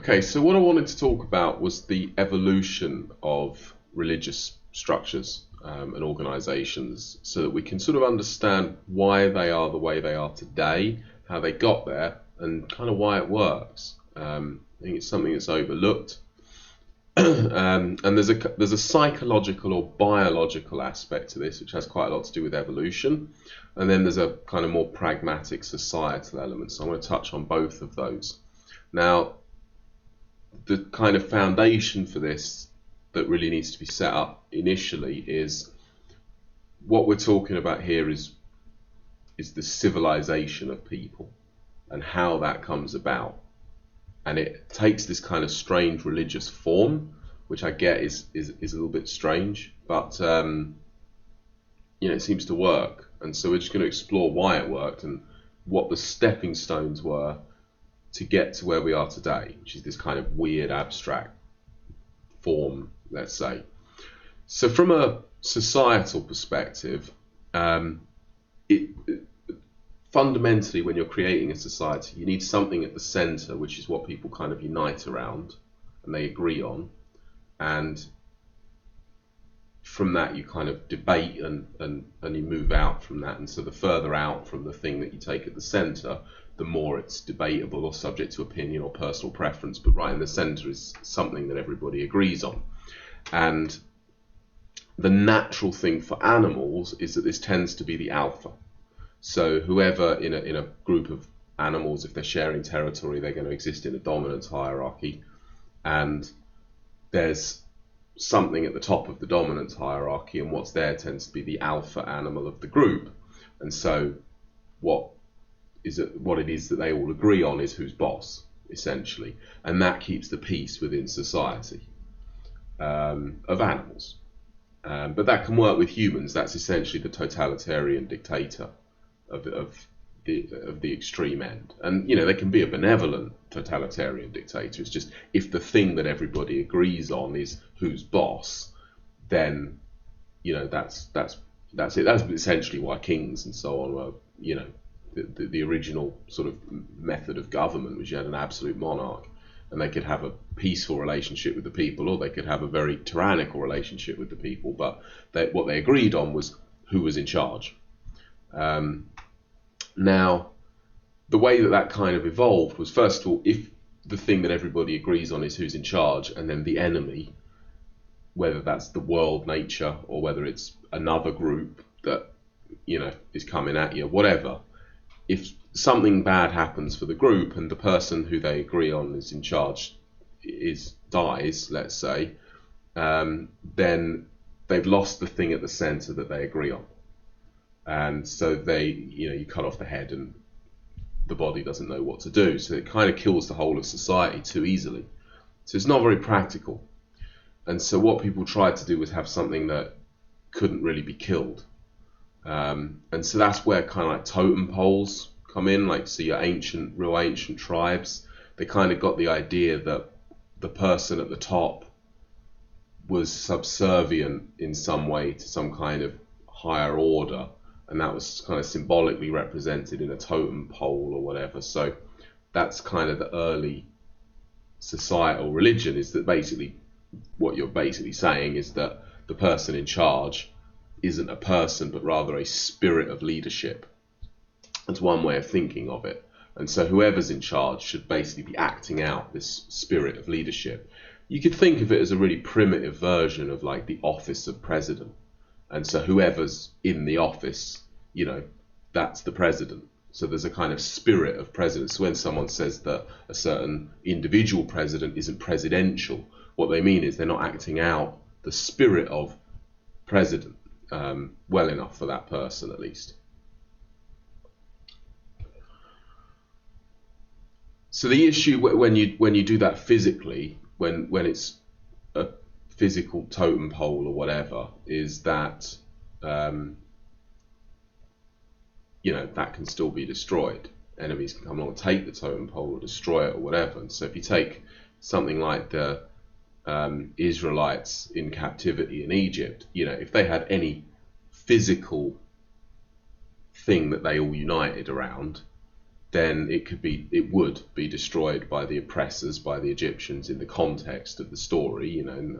Okay, so what I wanted to talk about was the evolution of religious structures and organizations so that we can sort of understand why they are the way they are today, how they got there, and kind of why it works. I think it's something that's overlooked. And there's a psychological or biological aspect to this, which has quite a lot to do with evolution. And then there's a kind of more pragmatic societal element. So I'm going to touch on both of those. Now, the kind of foundation for this that really needs to be set up initially is what we're talking about here is the civilization of people and how that comes about. And it takes this kind of strange religious form, which I get is a little bit strange, but it seems to work. And so we're just going to explore why it worked and what the stepping stones were to get to where we are today, which is this kind of weird abstract form, let's say. So from a societal perspective, fundamentally, when you're creating a society, you need something at the center, which is what people kind of unite around and they agree on. And from that, you kind of debate and you move out from that. And so the further out from the thing that you take at the center, the more it's debatable or subject to opinion or personal preference. But right in the center is something that everybody agrees on. And the natural thing for animals is that this tends to be the alpha. So whoever in a group of animals, if they're sharing territory, they're going to exist in a dominance hierarchy. And there's something at the top of the dominance hierarchy, and what's there tends to be the alpha animal of the group. And so what it is that they all agree on is who's boss, essentially. And that keeps the peace within society of animals. But that can work with humans. That's essentially the totalitarian dictator of the extreme end. And they can be a benevolent totalitarian dictator. It's just if the thing that everybody agrees on is who's boss, then that's it. That's essentially why kings and so on were the original sort of method of government, was you had an absolute monarch, and they could have a peaceful relationship with the people, or they could have a very tyrannical relationship with the people. But what they agreed on was who was in charge. Now, the way that kind of evolved was, first of all, if the thing that everybody agrees on is who's in charge, and then the enemy, whether that's the world, nature, or whether it's another group that is coming at you, whatever. If something bad happens for the group and the person who they agree on is in charge dies, let's say, then they've lost the thing at the center that they agree on. And so you cut off the head and the body doesn't know what to do. So it kind of kills the whole of society too easily. So it's not very practical. And so what people tried to do was have something that couldn't really be killed. And so that's where kind of like totem poles come in. Like, so your real ancient tribes, they kind of got the idea that the person at the top was subservient in some way to some kind of higher order. And that was kind of symbolically represented in a totem pole or whatever. So that's kind of the early societal religion, is that basically what you're basically saying is that the person in charge isn't a person, but rather a spirit of leadership. That's one way of thinking of it. And so whoever's in charge should basically be acting out this spirit of leadership. You could think of it as a really primitive version of like the office of president. And so whoever's in the office, that's the president. So there's a kind of spirit of president. So when someone says that a certain individual president isn't presidential, what they mean is they're not acting out the spirit of president well enough for that person, at least. So the issue when you do that physically, when it's a physical totem pole or whatever, is that that can still be destroyed. Enemies can come along and take the totem pole or destroy it or whatever. And so if you take something like the Israelites in captivity in Egypt, if they had any physical thing that they all united around, then it would be destroyed by the oppressors, by the Egyptians in the context of the story, you know, and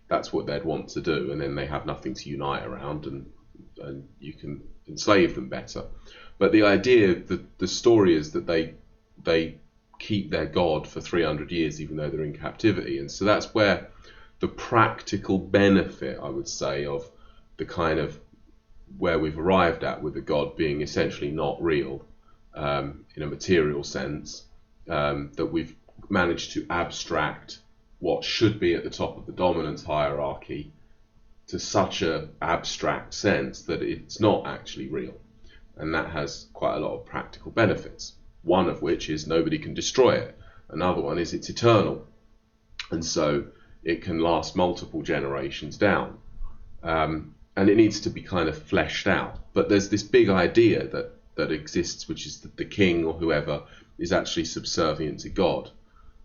that's what they'd want to do, and then they have nothing to unite around, and you can enslave them better. But the idea, the story is that they keep their God for 300 years, even though they're in captivity, and so that's where the practical benefit, I would say, of the kind of where we've arrived at with the God being essentially not real, in a material sense, that we've managed to abstract what should be at the top of the dominance hierarchy to such an abstract sense that it's not actually real. And that has quite a lot of practical benefits. One of which is nobody can destroy it. Another one is it's eternal. And so it can last multiple generations down. And it needs to be kind of fleshed out. But there's this big idea that exists, which is that the king or whoever is actually subservient to God.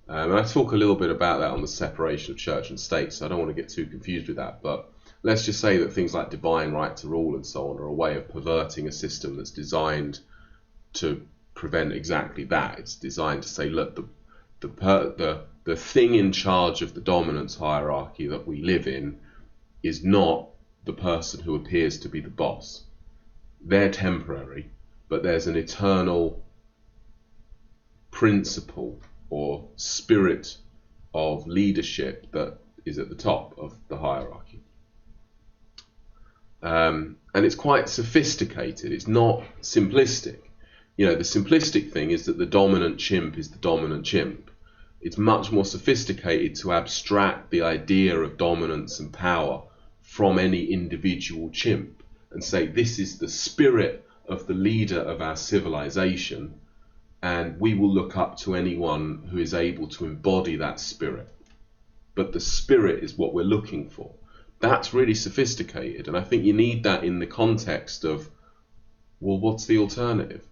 And I talk a little bit about that on the separation of church and state, so I don't want to get too confused with that. But let's just say that things like divine right to rule and so on are a way of perverting a system that's designed to prevent exactly that. It's designed to say, look, the thing in charge of the dominance hierarchy that we live in is not the person who appears to be the boss. They're temporary, but there's an eternal principle or spirit of leadership that is at the top of the hierarchy. And it's quite sophisticated. It's not simplistic. You know, the simplistic thing is that the dominant chimp is the dominant chimp. It's much more sophisticated to abstract the idea of dominance and power from any individual chimp and say this is the spirit of the leader of our civilization, and we will look up to anyone who is able to embody that spirit. But the spirit is what we're looking for. That's really sophisticated, and I think you need that in the context of, well, what's the alternative?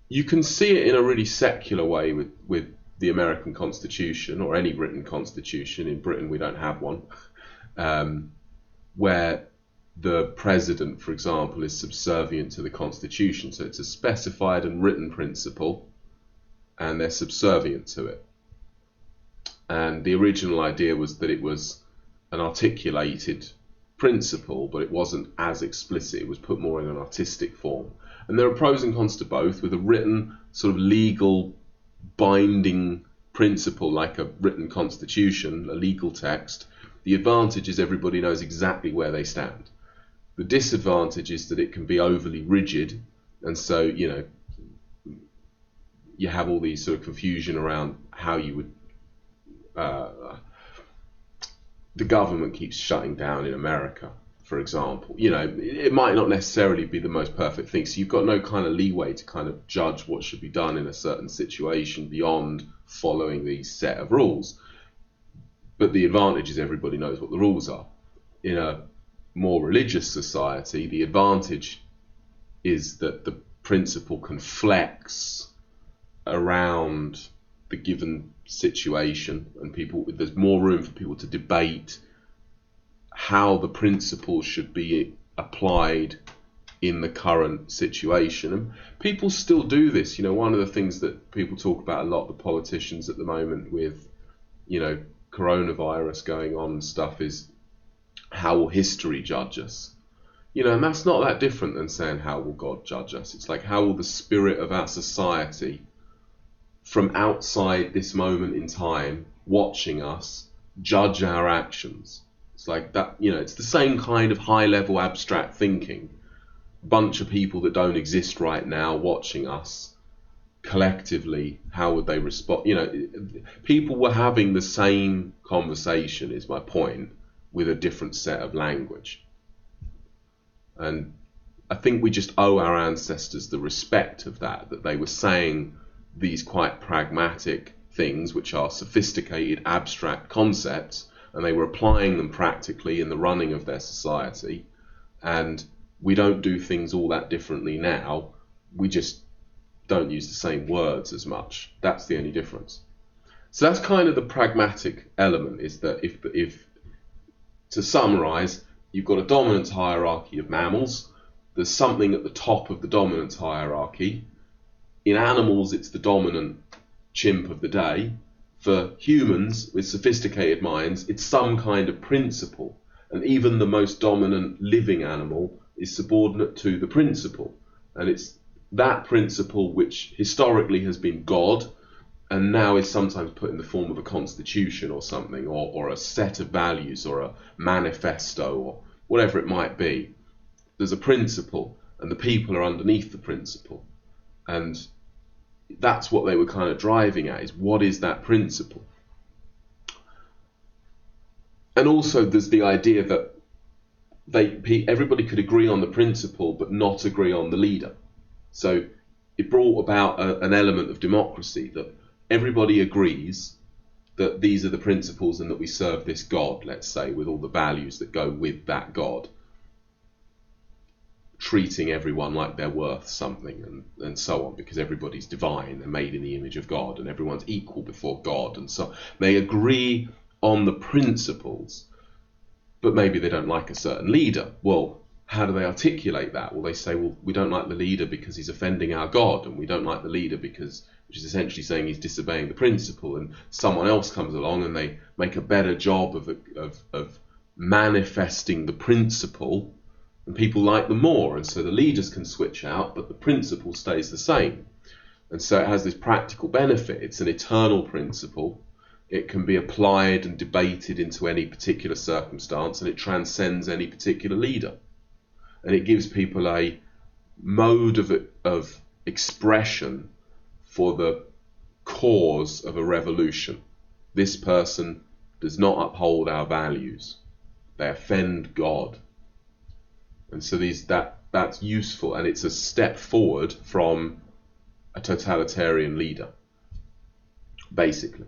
You can see it in a really secular way with the American Constitution, or any written constitution. In Britain we don't have one, where the president, for example, is subservient to the Constitution. So it's a specified and written principle, and they're subservient to it. And the original idea was that it was an articulated principle, but it wasn't as explicit. It was put more in an artistic form. And there are pros and cons to both. With a written sort of legal binding principle like a written constitution, a legal text, the advantage is everybody knows exactly where they stand. The disadvantage is that it can be overly rigid, and so, you know, you have all these sort of confusion around how you would the government keeps shutting down in America, for example. You know, it might not necessarily be the most perfect thing, so you've got no kind of leeway to kind of judge what should be done in a certain situation beyond following these set of rules. But the advantage is everybody knows what the rules are. In a more religious society, the advantage is that the principle can flex around the given situation, and there's more room for people to debate how the principle should be applied in the current situation. And people still do this. You know, one of the things that people talk about a lot, the politicians at the moment with, you know, coronavirus going on and stuff, is how will history judge us? You know, and that's not that different than saying how will God judge us. It's like, how will the spirit of our society from outside this moment in time watching us judge our actions? It's like that, you know, it's the same kind of high level abstract thinking. Bunch of people that don't exist right now watching us collectively, how would they respond? You know, people were having the same conversation, is my point, with a different set of language. And I think we just owe our ancestors the respect of that they were saying these quite pragmatic things, which are sophisticated, abstract concepts, and they were applying them practically in the running of their society. And we don't do things all that differently now. We just don't use the same words as much. That's the only difference. So that's kind of the pragmatic element, is that if to summarize, you've got a dominance hierarchy of mammals, there's something at the top of the dominance hierarchy. In animals, it's the dominant chimp of the day. For humans with sophisticated minds, it's some kind of principle. And even the most dominant living animal is subordinate to the principle. And it's that principle which historically has been God, and now is sometimes put in the form of a constitution or something, or a set of values, or a manifesto, or whatever it might be. There's a principle, and the people are underneath the principle. And that's what they were kind of driving at, is what is that principle? And also there's the idea that everybody could agree on the principle but not agree on the leader. So it brought about an element of democracy, that everybody agrees that these are the principles and that we serve this God, let's say, with all the values that go with that God, treating everyone like they're worth something, and so on, because everybody's divine, they're made in the image of God, and everyone's equal before God, and so they agree on the principles, but maybe they don't like a certain leader. Well, how do they articulate that? Well, they say, well, we don't like the leader because he's offending our God, and we don't like the leader because, which is essentially saying he's disobeying the principle, and someone else comes along and they make a better job of manifesting the principle, and people like them more, and so the leaders can switch out, but the principle stays the same. And so it has this practical benefit. It's an eternal principle. It can be applied and debated into any particular circumstance, and it transcends any particular leader. And it gives people a mode of expression for the cause of a revolution. This person does not uphold our values. They offend God. And so that's useful, and it's a step forward from a totalitarian leader, basically.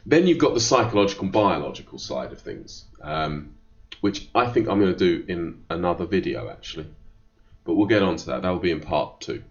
Then you've got the psychological and biological side of things, which I think I'm going to do in another video, actually. But we'll get on to that. That will be in part 2.